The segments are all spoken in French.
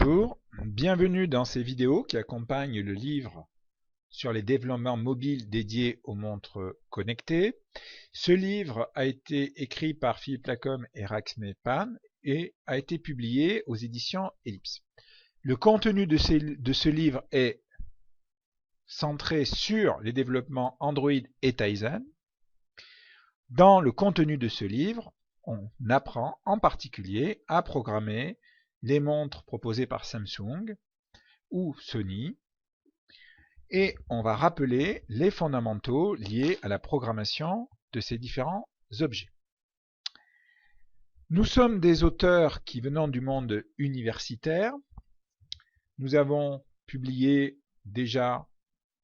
Bonjour, bienvenue dans ces vidéos qui accompagnent le livre sur les développements mobiles dédiés aux montres connectées. Ce livre a été écrit par Philippe Lacombe et Raxme Pan et a été publié aux éditions Ellipse. Le contenu de ce livre est centré sur les développements Android et Tizen. Dans le contenu de ce livre, on apprend en particulier à programmer les montres proposées par Samsung ou Sony, et on va rappeler les fondamentaux liés à la programmation de ces différents objets. Nous sommes des auteurs qui venons du monde universitaire. Nous avons publié déjà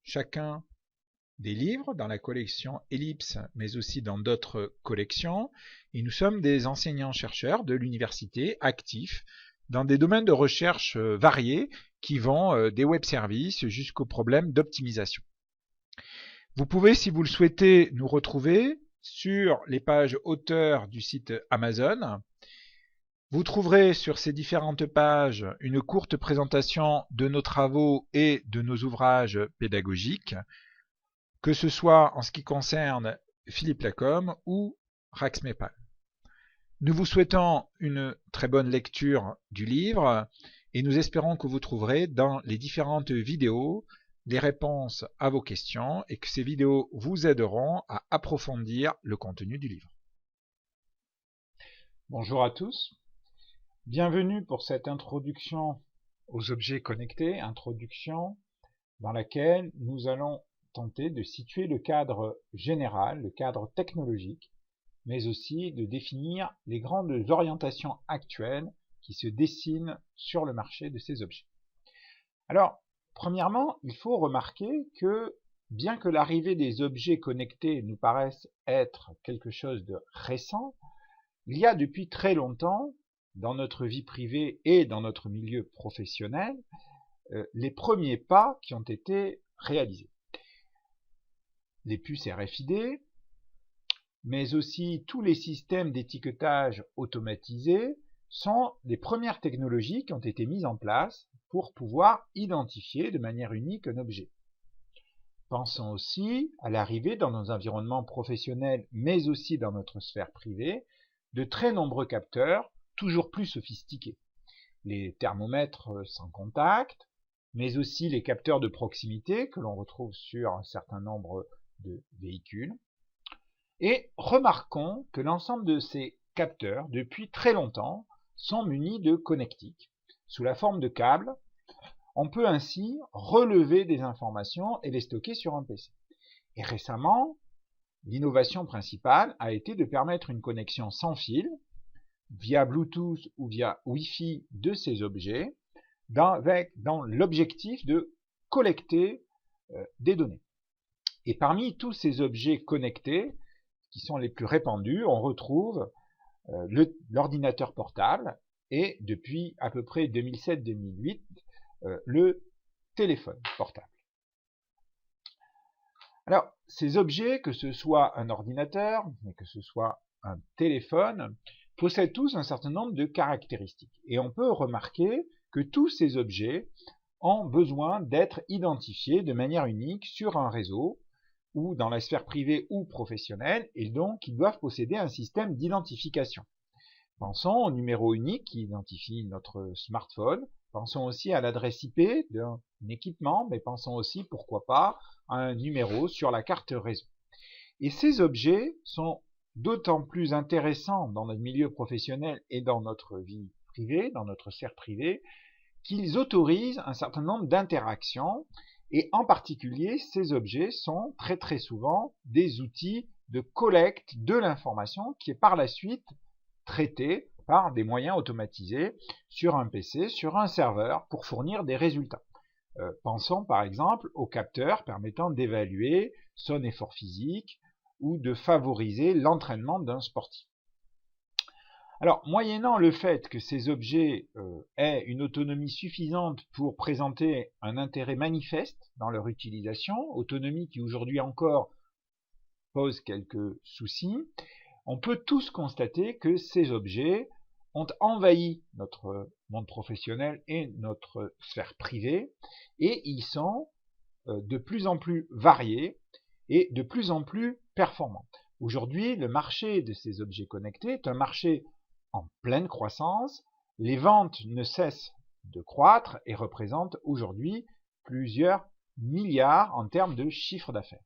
chacun des livres dans la collection Ellipse, mais aussi dans d'autres collections, et nous sommes des enseignants-chercheurs de l'université actifs dans des domaines de recherche variés qui vont des web services jusqu'aux problèmes d'optimisation. Vous pouvez, si vous le souhaitez, nous retrouver sur les pages auteurs du site Amazon. Vous trouverez sur ces différentes pages une courte présentation de nos travaux et de nos ouvrages pédagogiques, que ce soit en ce qui concerne Philippe Lacombe ou Raxme Pan. Nous vous souhaitons une très bonne lecture du livre et nous espérons que vous trouverez dans les différentes vidéos les réponses à vos questions et que ces vidéos vous aideront à approfondir le contenu du livre. Bonjour à tous, bienvenue pour cette introduction aux objets connectés, introduction dans laquelle nous allons tenter de situer le cadre général, le cadre technologique, mais aussi de définir les grandes orientations actuelles qui se dessinent sur le marché de ces objets. Alors, premièrement, il faut remarquer que, bien que l'arrivée des objets connectés nous paraisse être quelque chose de récent, il y a depuis très longtemps, dans notre vie privée et dans notre milieu professionnel, les premiers pas qui ont été réalisés. Les puces RFID, mais aussi tous les systèmes d'étiquetage automatisés sont les premières technologies qui ont été mises en place pour pouvoir identifier de manière unique un objet. Pensons aussi à l'arrivée dans nos environnements professionnels, mais aussi dans notre sphère privée, de très nombreux capteurs toujours plus sophistiqués. Les thermomètres sans contact, mais aussi les capteurs de proximité que l'on retrouve sur un certain nombre de véhicules. Et remarquons que l'ensemble de ces capteurs, depuis très longtemps, sont munis de connectiques. Sous la forme de câbles, on peut ainsi relever des informations et les stocker sur un PC. Et récemment, l'innovation principale a été de permettre une connexion sans fil, via Bluetooth ou via Wi-Fi de ces objets, dans l'objectif de collecter des données. Et parmi tous ces objets connectés, qui sont les plus répandus, on retrouve l'ordinateur portable et depuis à peu près 2007-2008, le téléphone portable. Alors, ces objets, que ce soit un ordinateur, mais que ce soit un téléphone, possèdent tous un certain nombre de caractéristiques. Et on peut remarquer que tous ces objets ont besoin d'être identifiés de manière unique sur un réseau, ou dans la sphère privée ou professionnelle, et donc ils doivent posséder un système d'identification. Pensons au numéro unique qui identifie notre smartphone, pensons aussi à l'adresse IP d'un équipement, mais pensons aussi, pourquoi pas, à un numéro sur la carte réseau. Et ces objets sont d'autant plus intéressants dans notre milieu professionnel et dans notre vie privée, dans notre sphère privée, qu'ils autorisent un certain nombre d'interactions. Et en particulier, ces objets sont très souvent des outils de collecte de l'information qui est par la suite traitée par des moyens automatisés sur un PC, sur un serveur, pour fournir des résultats. Pensons par exemple aux capteurs permettant d'évaluer son effort physique ou de favoriser l'entraînement d'un sportif. Alors, moyennant le fait que ces objets aient une autonomie suffisante pour présenter un intérêt manifeste dans leur utilisation, autonomie qui aujourd'hui encore pose quelques soucis, on peut tous constater que ces objets ont envahi notre monde professionnel et notre sphère privée, et ils sont de plus en plus variés et de plus en plus performants. Aujourd'hui, le marché de ces objets connectés est un marché en pleine croissance. Les ventes ne cessent de croître et représentent aujourd'hui plusieurs milliards en termes de chiffre d'affaires.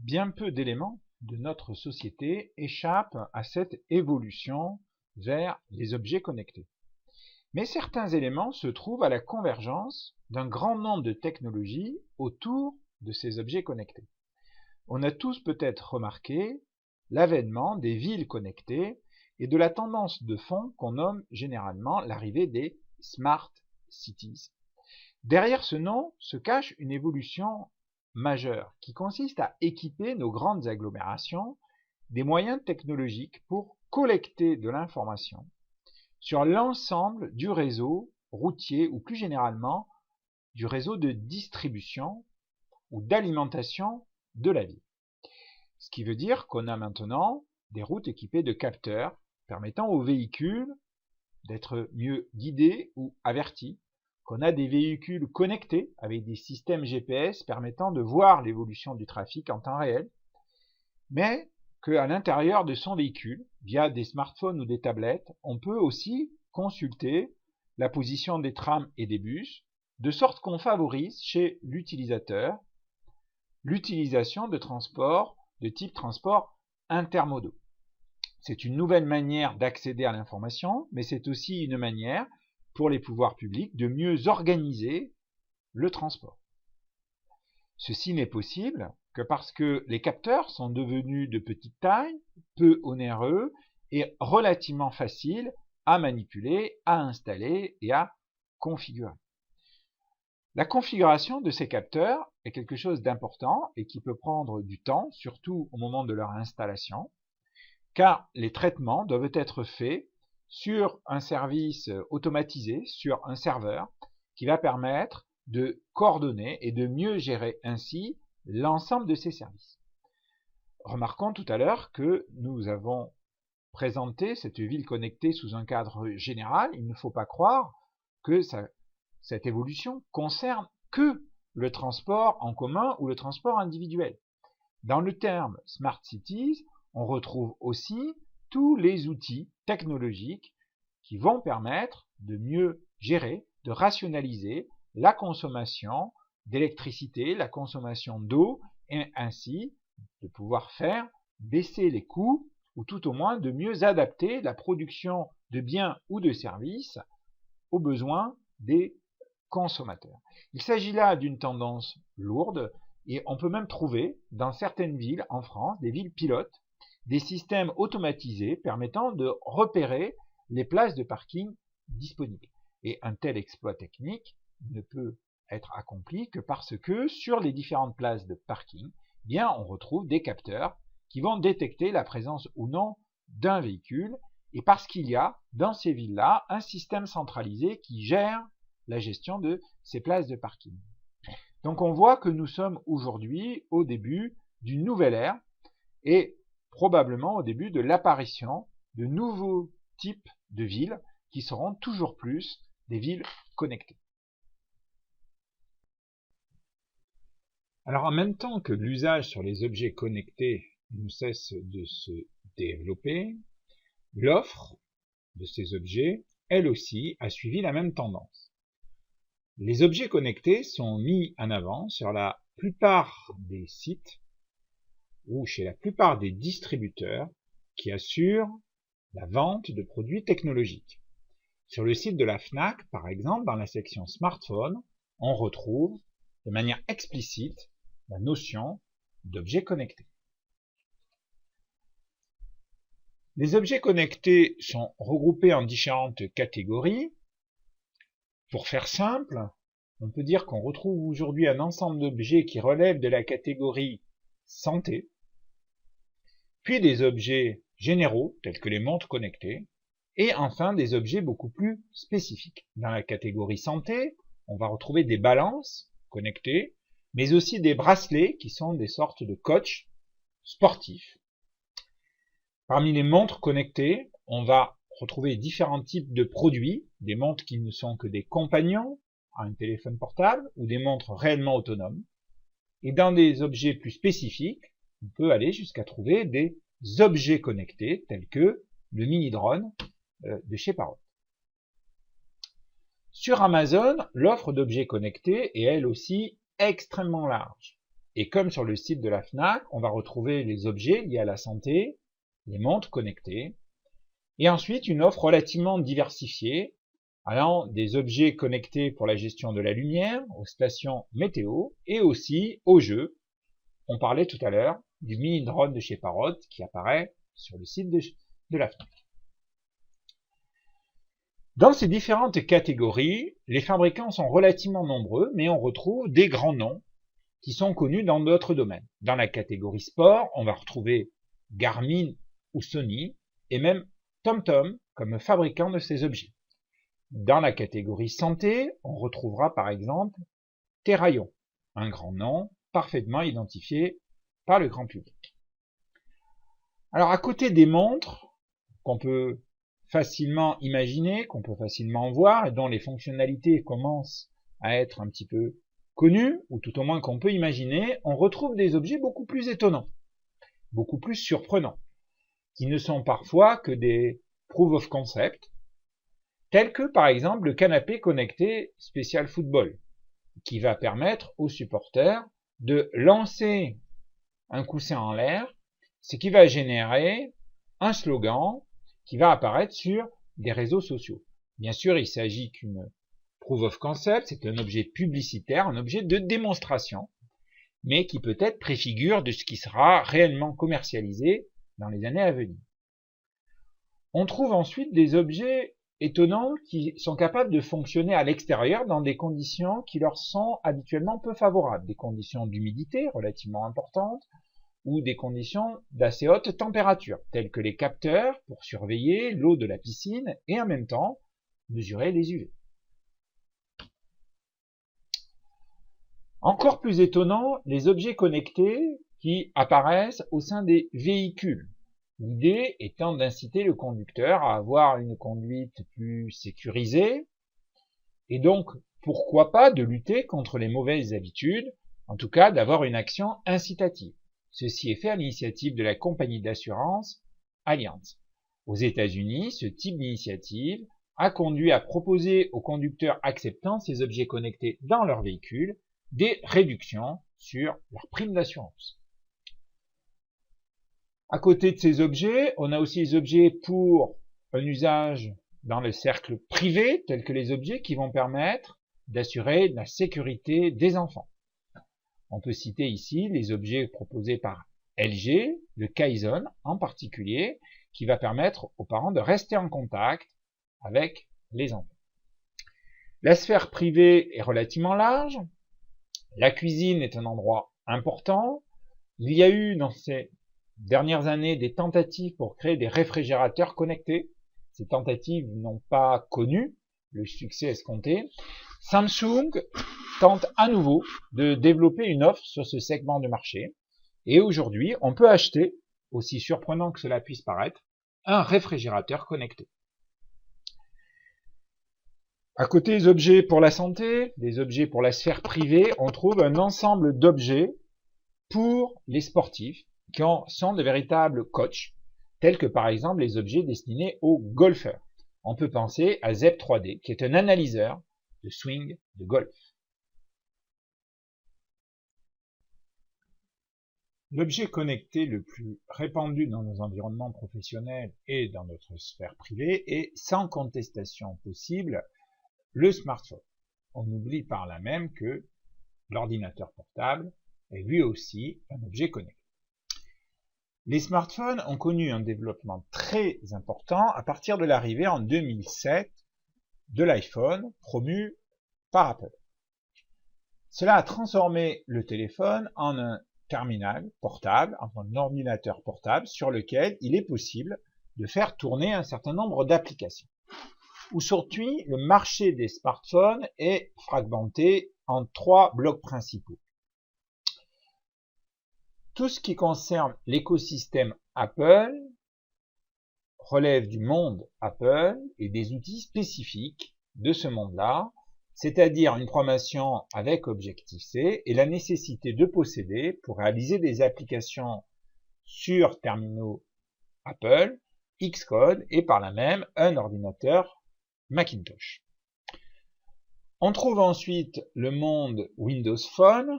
Bien peu d'éléments de notre société échappent à cette évolution vers les objets connectés. Mais certains éléments se trouvent à la convergence d'un grand nombre de technologies autour de ces objets connectés. On a tous peut-être remarqué l'avènement des villes connectées et de la tendance de fond qu'on nomme généralement l'arrivée des Smart Cities. Derrière ce nom se cache une évolution majeure qui consiste à équiper nos grandes agglomérations des moyens technologiques pour collecter de l'information sur l'ensemble du réseau routier ou plus généralement du réseau de distribution ou d'alimentation de la ville. Ce qui veut dire qu'on a maintenant des routes équipées de capteurs permettant aux véhicules d'être mieux guidés ou avertis, qu'on a des véhicules connectés avec des systèmes GPS permettant de voir l'évolution du trafic en temps réel, mais qu'à l'intérieur de son véhicule, via des smartphones ou des tablettes, on peut aussi consulter la position des trams et des bus, de sorte qu'on favorise chez l'utilisateur l'utilisation de transports de type transport intermodaux. C'est une nouvelle manière d'accéder à l'information, mais c'est aussi une manière pour les pouvoirs publics de mieux organiser le transport. Ceci n'est possible que parce que les capteurs sont devenus de petite taille, peu onéreux et relativement faciles à manipuler, à installer et à configurer. La configuration de ces capteurs est quelque chose d'important et qui peut prendre du temps, surtout au moment de leur installation, car les traitements doivent être faits sur un service automatisé, sur un serveur, qui va permettre de coordonner et de mieux gérer ainsi l'ensemble de ces services. Remarquons tout à l'heure que nous avons présenté cette ville connectée sous un cadre général. Il ne faut pas croire que cette évolution concerne que le transport en commun ou le transport individuel. Dans le terme Smart Cities, on retrouve aussi tous les outils technologiques qui vont permettre de mieux gérer, de rationaliser la consommation d'électricité, la consommation d'eau, et ainsi de pouvoir faire baisser les coûts ou tout au moins de mieux adapter la production de biens ou de services aux besoins des consommateurs. Il s'agit là d'une tendance lourde et on peut même trouver dans certaines villes en France, des villes pilotes, des systèmes automatisés permettant de repérer les places de parking disponibles. Et un tel exploit technique ne peut être accompli que parce que sur les différentes places de parking, bien on retrouve des capteurs qui vont détecter la présence ou non d'un véhicule et parce qu'il y a dans ces villes-là un système centralisé qui gère la gestion de ces places de parking. Donc on voit que nous sommes aujourd'hui au début d'une nouvelle ère et probablement au début de l'apparition de nouveaux types de villes qui seront toujours plus des villes connectées. Alors en même temps que l'usage sur les objets connectés ne cesse de se développer, l'offre de ces objets, elle aussi, a suivi la même tendance. Les objets connectés sont mis en avant sur la plupart des sites ou chez la plupart des distributeurs qui assurent la vente de produits technologiques. Sur le site de la Fnac, par exemple, dans la section smartphone, on retrouve de manière explicite la notion d'objet connecté. Les objets connectés sont regroupés en différentes catégories. Pour faire simple, on peut dire qu'on retrouve aujourd'hui un ensemble d'objets qui relèvent de la catégorie santé, puis des objets généraux tels que les montres connectées, et enfin des objets beaucoup plus spécifiques. Dans la catégorie santé, on va retrouver des balances connectées, mais aussi des bracelets qui sont des sortes de coachs sportifs. Parmi les montres connectées, on va retrouver différents types de produits, des montres qui ne sont que des compagnons à un téléphone portable ou des montres réellement autonomes. Et dans des objets plus spécifiques, on peut aller jusqu'à trouver des objets connectés tels que le mini-drone de chez Parrot. Sur Amazon, l'offre d'objets connectés est elle aussi extrêmement large. Et comme sur le site de la Fnac, on va retrouver les objets liés à la santé, les montres connectées, et ensuite une offre relativement diversifiée, allant des objets connectés pour la gestion de la lumière, aux stations météo, et aussi aux jeux. On parlait tout à l'heure du mini-drone de chez Parrot qui apparaît sur le site de la Fnac. Dans ces différentes catégories, les fabricants sont relativement nombreux, mais on retrouve des grands noms qui sont connus dans d'autres domaines. Dans la catégorie sport, on va retrouver Garmin ou Sony, et même TomTom comme fabricant de ces objets. Dans la catégorie santé, on retrouvera par exemple Therayon, un grand nom parfaitement identifié par le grand public. Alors à côté des montres, qu'on peut facilement imaginer, qu'on peut facilement voir, et dont les fonctionnalités commencent à être un petit peu connues, ou tout au moins qu'on peut imaginer, on retrouve des objets beaucoup plus étonnants, beaucoup plus surprenants, qui ne sont parfois que des proof of concept, tels que par exemple le canapé connecté spécial football, qui va permettre aux supporters de lancer un coussin en l'air, ce qui va générer un slogan qui va apparaître sur des réseaux sociaux. Bien sûr, il s'agit qu'une proof of concept, c'est un objet publicitaire, un objet de démonstration, mais qui peut-être préfigure de ce qui sera réellement commercialisé dans les années à venir. On trouve ensuite des objets étonnants qui sont capables de fonctionner à l'extérieur dans des conditions qui leur sont habituellement peu favorables, des conditions d'humidité relativement importantes, ou des conditions d'assez haute température, telles que les capteurs pour surveiller l'eau de la piscine et en même temps mesurer les UV. Encore plus étonnant, les objets connectés qui apparaissent au sein des véhicules. L'idée étant d'inciter le conducteur à avoir une conduite plus sécurisée et donc pourquoi pas de lutter contre les mauvaises habitudes, en tout cas d'avoir une action incitative. Ceci est fait à l'initiative de la compagnie d'assurance Allianz. Aux États-Unis, ce type d'initiative a conduit à proposer aux conducteurs acceptant ces objets connectés dans leur véhicule des réductions sur leur prime d'assurance. À côté de ces objets, on a aussi les objets pour un usage dans le cercle privé, tels que les objets qui vont permettre d'assurer la sécurité des enfants. On peut citer ici les objets proposés par LG, le Kaizen en particulier, qui va permettre aux parents de rester en contact avec les enfants. La sphère privée est relativement large. La cuisine est un endroit important. Il y a eu dans ces dernières années des tentatives pour créer des réfrigérateurs connectés. Ces tentatives n'ont pas connu le succès escompté. Samsung tente à nouveau de développer une offre sur ce segment de marché. Et aujourd'hui, on peut acheter, aussi surprenant que cela puisse paraître, un réfrigérateur connecté. À côté des objets pour la santé, des objets pour la sphère privée, on trouve un ensemble d'objets pour les sportifs qui sont de véritables coachs, tels que par exemple les objets destinés aux golfeurs. On peut penser à Zep 3D, qui est un analyseur de swing de golf. L'objet connecté le plus répandu dans nos environnements professionnels et dans notre sphère privée est sans contestation possible le smartphone. On oublie par là même que l'ordinateur portable est lui aussi un objet connecté. Les smartphones ont connu un développement très important à partir de l'arrivée en 2007 de l'iPhone promu par Apple. Cela a transformé le téléphone en un terminal portable, en un ordinateur portable sur lequel il est possible de faire tourner un certain nombre d'applications. Aujourd'hui, le marché des smartphones est fragmenté en 3 blocs principaux. Tout ce qui concerne l'écosystème Apple relève du monde Apple et des outils spécifiques de ce monde-là, c'est-à-dire une programmation avec Objective-C et la nécessité de posséder, pour réaliser des applications sur terminaux Apple, Xcode et par là même un ordinateur Macintosh. On trouve ensuite le monde Windows Phone,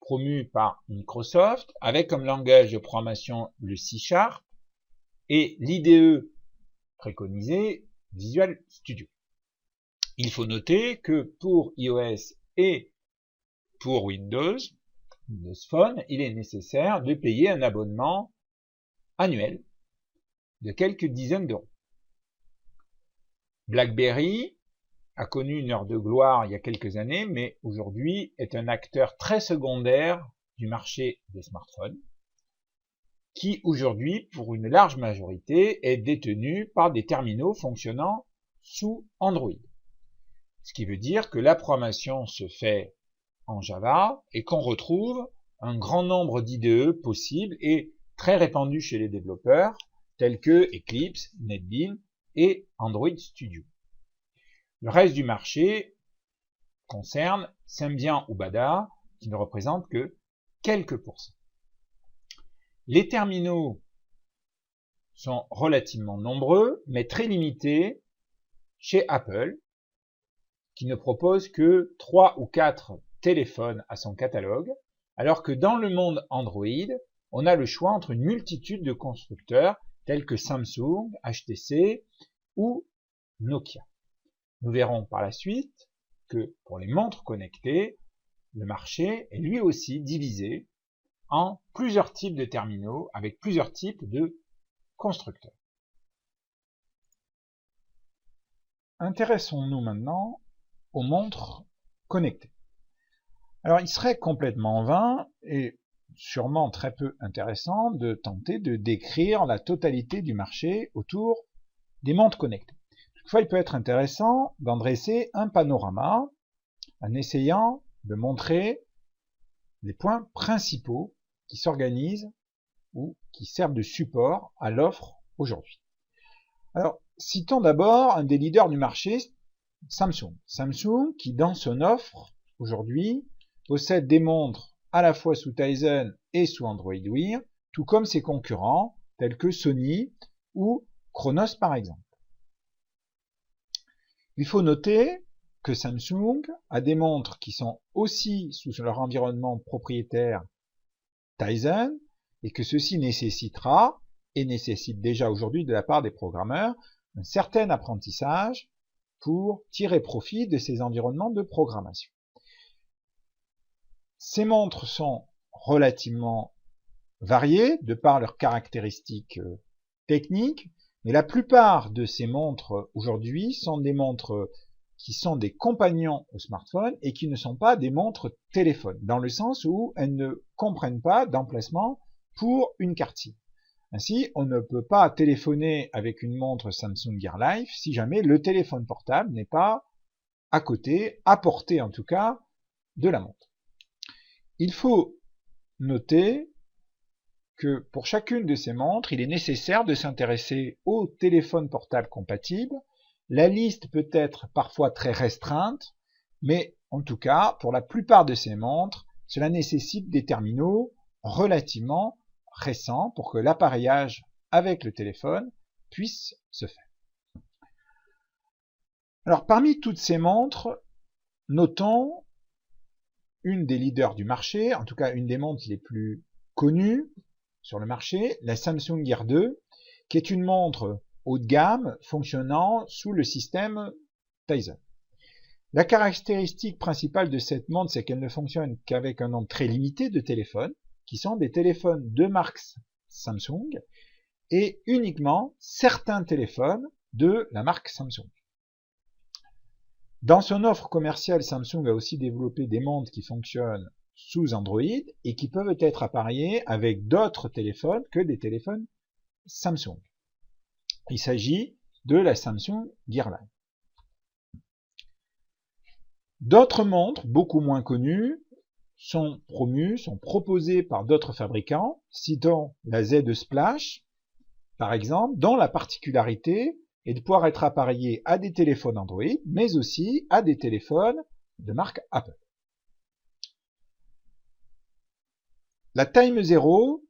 promu par Microsoft, avec comme langage de programmation le C# et l'IDE préconisé Visual Studio. Il faut noter que pour iOS et pour Windows Phone, il est nécessaire de payer un abonnement annuel de quelques dizaines d'euros. BlackBerry a connu une heure de gloire il y a quelques années, mais aujourd'hui est un acteur très secondaire du marché des smartphones, qui aujourd'hui, pour une large majorité, est détenu par des terminaux fonctionnant sous Android. Ce qui veut dire que la programmation se fait en Java et qu'on retrouve un grand nombre d'IDE possibles et très répandus chez les développeurs, tels que Eclipse, NetBeans et Android Studio. Le reste du marché concerne Symbian ou Bada, qui ne représentent que quelques pourcents. Les terminaux sont relativement nombreux, mais très limités chez Apple, qui ne propose que 3 ou 4 téléphones à son catalogue, alors que dans le monde Android, on a le choix entre une multitude de constructeurs tels que Samsung, HTC ou Nokia. Nous verrons par la suite que pour les montres connectées, le marché est lui aussi divisé en plusieurs types de terminaux avec plusieurs types de constructeurs. Intéressons-nous maintenant aux montres connectées. Alors, il serait complètement vain et sûrement très peu intéressant de tenter de décrire la totalité du marché autour des montres connectées. Toutefois, il peut être intéressant d'en dresser un panorama en essayant de montrer les points principaux qui s'organisent ou qui servent de support à l'offre aujourd'hui. Alors, citons d'abord un des leaders du marché, Samsung. Samsung qui, dans son offre aujourd'hui, possède des montres à la fois sous Tizen et sous Android Wear, tout comme ses concurrents tels que Sony ou Chronos par exemple. Il faut noter que Samsung a des montres qui sont aussi sous leur environnement propriétaire Tizen et que ceci nécessitera, et nécessite déjà aujourd'hui de la part des programmeurs, un certain apprentissage pour tirer profit de ces environnements de programmation. Ces montres sont relativement variées de par leurs caractéristiques techniques, mais la plupart de ces montres aujourd'hui sont des montres qui sont des compagnons au smartphone et qui ne sont pas des montres téléphone, dans le sens où elles ne comprennent pas d'emplacement pour une carte SIM. Ainsi, on ne peut pas téléphoner avec une montre Samsung Gear Life si jamais le téléphone portable n'est pas à côté, à portée en tout cas, de la montre. Il faut noter que pour chacune de ces montres, il est nécessaire de s'intéresser au téléphone portable compatible. La liste peut être parfois très restreinte, mais en tout cas, pour la plupart de ces montres, cela nécessite des terminaux relativement récents pour que l'appareillage avec le téléphone puisse se faire. Alors, parmi toutes ces montres, notons une des leaders du marché, en tout cas une des montres les plus connues sur le marché, la Samsung Gear 2, qui est une montre haut de gamme fonctionnant sous le système Tizen. La caractéristique principale de cette montre, c'est qu'elle ne fonctionne qu'avec un nombre très limité de téléphones, qui sont des téléphones de marque Samsung, et uniquement certains téléphones de la marque Samsung. Dans son offre commerciale, Samsung a aussi développé des montres qui fonctionnent sous Android et qui peuvent être appareillées avec d'autres téléphones que des téléphones Samsung. Il s'agit de la Samsung Gear Line. D'autres montres, beaucoup moins connues, sont proposées par d'autres fabricants, citons la Z Splash, par exemple, dont la particularité est de pouvoir être appareillé à des téléphones Android, mais aussi à des téléphones de marque Apple. La Time Zero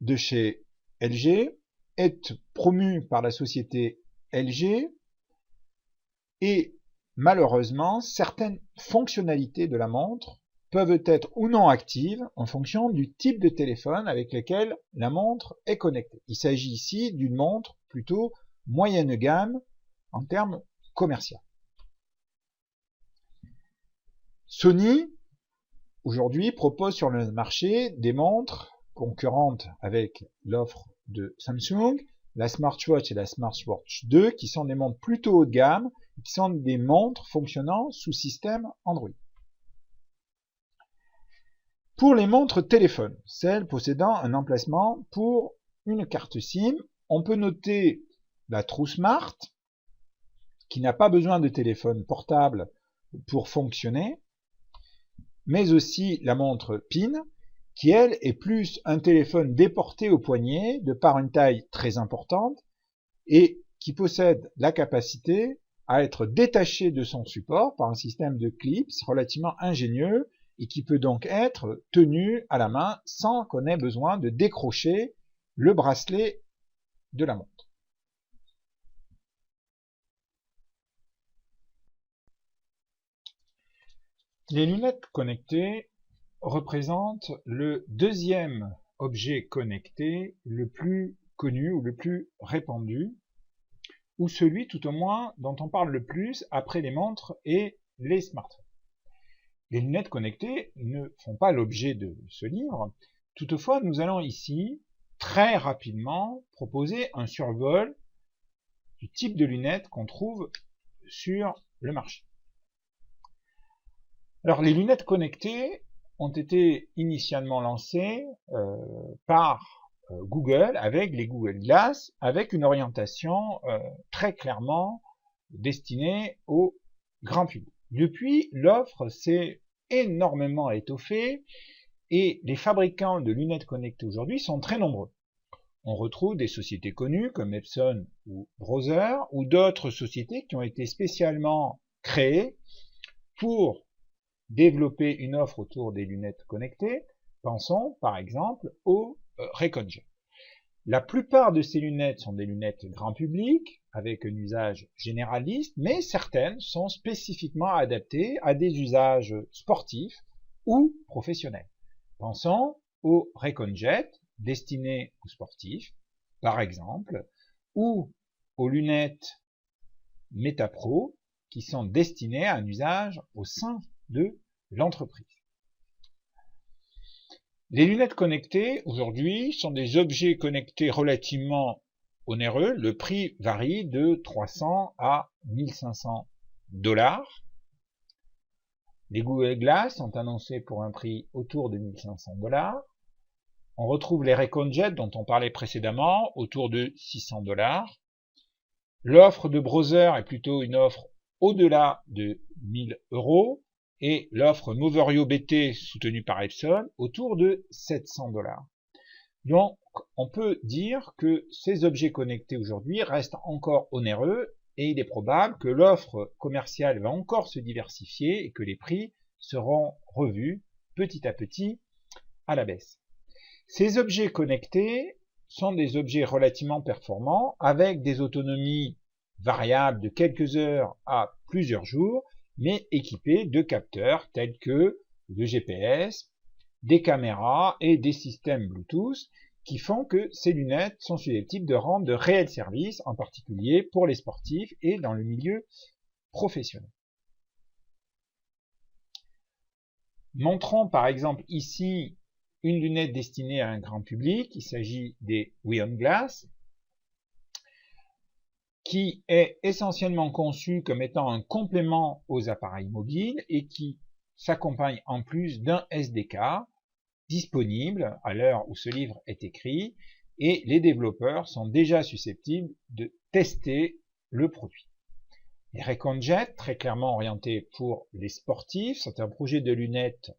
de chez LG est promue par la société LG et malheureusement, certaines fonctionnalités de la montre peuvent être ou non actives en fonction du type de téléphone avec lequel la montre est connectée. Il s'agit ici d'une montre plutôt moyenne gamme en termes commerciaux. Sony, aujourd'hui, propose sur le marché des montres concurrentes avec l'offre de Samsung, la Smartwatch et la Smartwatch 2, qui sont des montres plutôt haut de gamme, qui sont des montres fonctionnant sous système Android. Pour les montres téléphones, celles possédant un emplacement pour une carte SIM, on peut noter la TrueSmart, qui n'a pas besoin de téléphone portable pour fonctionner, mais aussi la montre PIN, qui elle est plus un téléphone déporté au poignet de par une taille très importante et qui possède la capacité à être détaché de son support par un système de clips relativement ingénieux et qui peut donc être tenu à la main sans qu'on ait besoin de décrocher le bracelet de la montre. Les lunettes connectées représentent le deuxième objet connecté le plus connu ou le plus répandu, ou celui tout au moins dont on parle le plus après les montres et les smartphones. Les lunettes connectées ne font pas l'objet de ce livre, toutefois nous allons ici très rapidement proposer un survol du type de lunettes qu'on trouve sur le marché. Alors les lunettes connectées ont été initialement lancées par Google avec les Google Glass, avec une orientation très clairement destinée au grand public. Depuis, l'offre s'est énormément étoffée et les fabricants de lunettes connectées aujourd'hui sont très nombreux. On retrouve des sociétés connues comme Epson ou Brother ou d'autres sociétés qui ont été spécialement créées pour développer une offre autour des lunettes connectées. Pensons par exemple au Reconjet. La plupart de ces lunettes sont des lunettes grand public, avec un usage généraliste, mais certaines sont spécifiquement adaptées à des usages sportifs ou professionnels. Pensons au Reconjet, destiné aux sportifs, par exemple, ou aux lunettes MetaPro, qui sont destinées à un usage au sein de l'entreprise. Les lunettes connectées, aujourd'hui, sont des objets connectés relativement onéreux. Le prix varie de 300 à 1500 $. Les Google Glass sont annoncés pour un prix autour de 1500 $. On retrouve les Reconjet dont on parlait précédemment autour de 600 $. L'offre de Brother est plutôt une offre au-delà de 1000 €. Et l'offre Moverio BT soutenue par Epson autour de 700 $. Donc, on peut dire que ces objets connectés aujourd'hui restent encore onéreux et il est probable que l'offre commerciale va encore se diversifier et que les prix seront revus petit à petit à la baisse. Ces objets connectés sont des objets relativement performants avec des autonomies variables de quelques heures à plusieurs jours, mais équipés de capteurs tels que le GPS, des caméras et des systèmes Bluetooth qui font que ces lunettes sont susceptibles de rendre de réels services, en particulier pour les sportifs et dans le milieu professionnel. Montrons par exemple ici une lunette destinée à un grand public, il s'agit des Wion Glass, qui est essentiellement conçu comme étant un complément aux appareils mobiles et qui s'accompagne en plus d'un SDK disponible à l'heure où ce livre est écrit et les développeurs sont déjà susceptibles de tester le produit. Les Reconjet, très clairement orientés pour les sportifs, c'est un projet de lunettes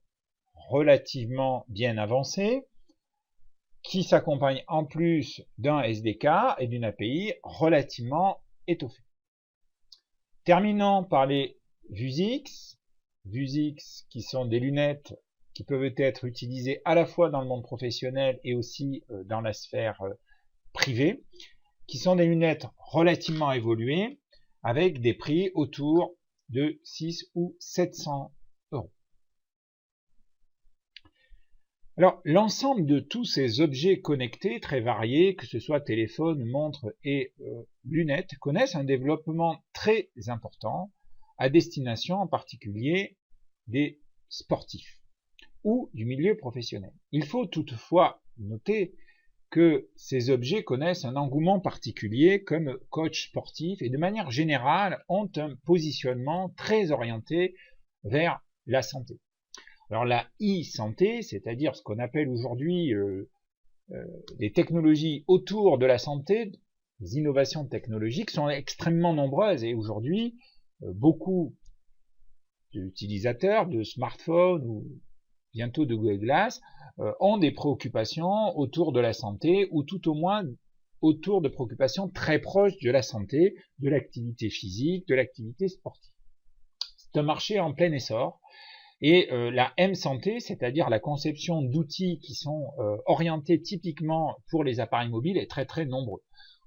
relativement bien avancé qui s'accompagne en plus d'un SDK et d'une API relativement étoffée. Terminons par les VUSX. VUSX qui sont des lunettes qui peuvent être utilisées à la fois dans le monde professionnel et aussi dans la sphère privée, qui sont des lunettes relativement évoluées avec des prix autour de 6 ou 700 €. Alors, l'ensemble de tous ces objets connectés très variés, que ce soit téléphone, montre et lunettes, connaissent un développement très important à destination en particulier des sportifs ou du milieu professionnel. Il faut toutefois noter que ces objets connaissent un engouement particulier comme coach sportif et de manière générale ont un positionnement très orienté vers la santé. Alors la e-santé, c'est-à-dire ce qu'on appelle aujourd'hui les technologies autour de la santé, les innovations technologiques sont extrêmement nombreuses et aujourd'hui beaucoup d'utilisateurs de smartphones ou bientôt de Google Glass ont des préoccupations autour de la santé ou tout au moins autour de préoccupations très proches de la santé, de l'activité physique, de l'activité sportive. C'est un marché en plein essor. Et la M-santé, c'est-à-dire la conception d'outils qui sont orientés typiquement pour les appareils mobiles, est très très nombreux.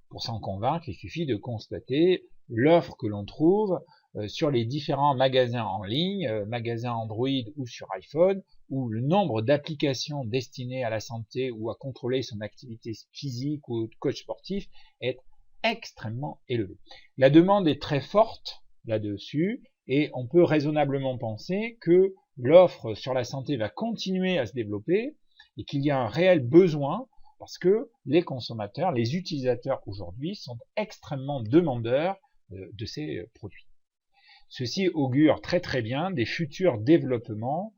Pour s'en convaincre, il suffit de constater l'offre que l'on trouve sur les différents magasins en ligne, magasins Android ou sur iPhone, où le nombre d'applications destinées à la santé ou à contrôler son activité physique ou coach sportif est extrêmement élevé. La demande est très forte là-dessus et on peut raisonnablement penser que l'offre sur la santé va continuer à se développer et qu'il y a un réel besoin parce que les consommateurs, les utilisateurs aujourd'hui sont extrêmement demandeurs de ces produits. Ceci augure très très bien des futurs développements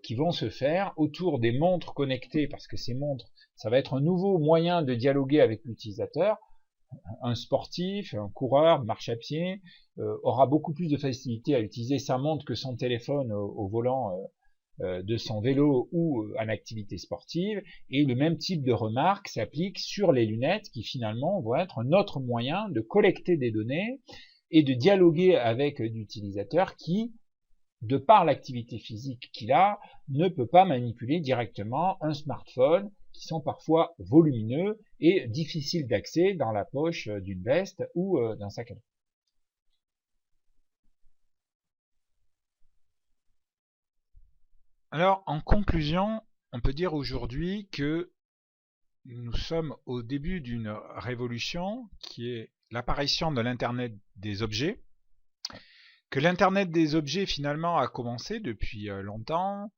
qui vont se faire autour des montres connectées parce que ces montres, ça va être un nouveau moyen de dialoguer avec l'utilisateur. Un sportif, un coureur, marche à pied, aura beaucoup plus de facilité à utiliser sa montre que son téléphone au volant de son vélo ou en activité sportive, et le même type de remarque s'applique sur les lunettes qui finalement vont être un autre moyen de collecter des données et de dialoguer avec l'utilisateur qui, de par l'activité physique qu'il a, ne peut pas manipuler directement un smartphone qui sont parfois volumineux et difficiles d'accès dans la poche d'une veste ou d'un sac à dos. Alors, en conclusion, on peut dire aujourd'hui que nous sommes au début d'une révolution qui est l'apparition de l'Internet des objets, que l'Internet des objets finalement a commencé depuis longtemps,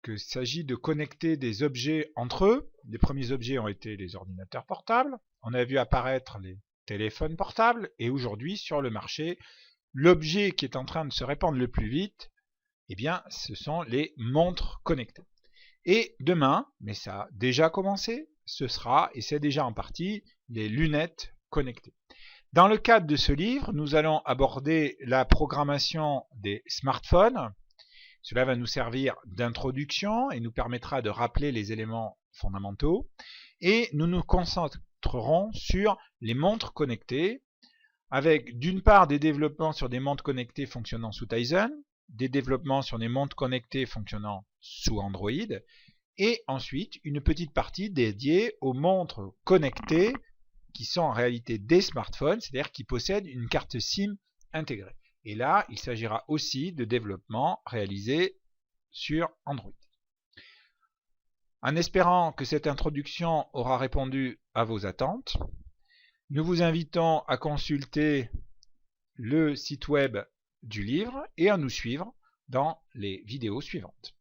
qu'il s'agit de connecter des objets entre eux. Les premiers objets ont été les ordinateurs portables, on a vu apparaître les téléphones portables, et aujourd'hui sur le marché, l'objet qui est en train de se répandre le plus vite, eh bien, ce sont les montres connectées. Et demain, mais ça a déjà commencé, ce sera, et c'est déjà en partie, les lunettes connectées. Dans le cadre de ce livre, nous allons aborder la programmation des smartphones. Cela va nous servir d'introduction et nous permettra de rappeler les éléments fondamentaux. Et nous nous concentrerons sur les montres connectées, avec d'une part des développements sur des montres connectées fonctionnant sous Tizen, des développements sur des montres connectées fonctionnant sous Android, et ensuite une petite partie dédiée aux montres connectées qui sont en réalité des smartphones, c'est-à-dire qui possèdent une carte SIM intégrée. Et là, il s'agira aussi de développement réalisé sur Android. En espérant que cette introduction aura répondu à vos attentes, nous vous invitons à consulter le site web du livre et à nous suivre dans les vidéos suivantes.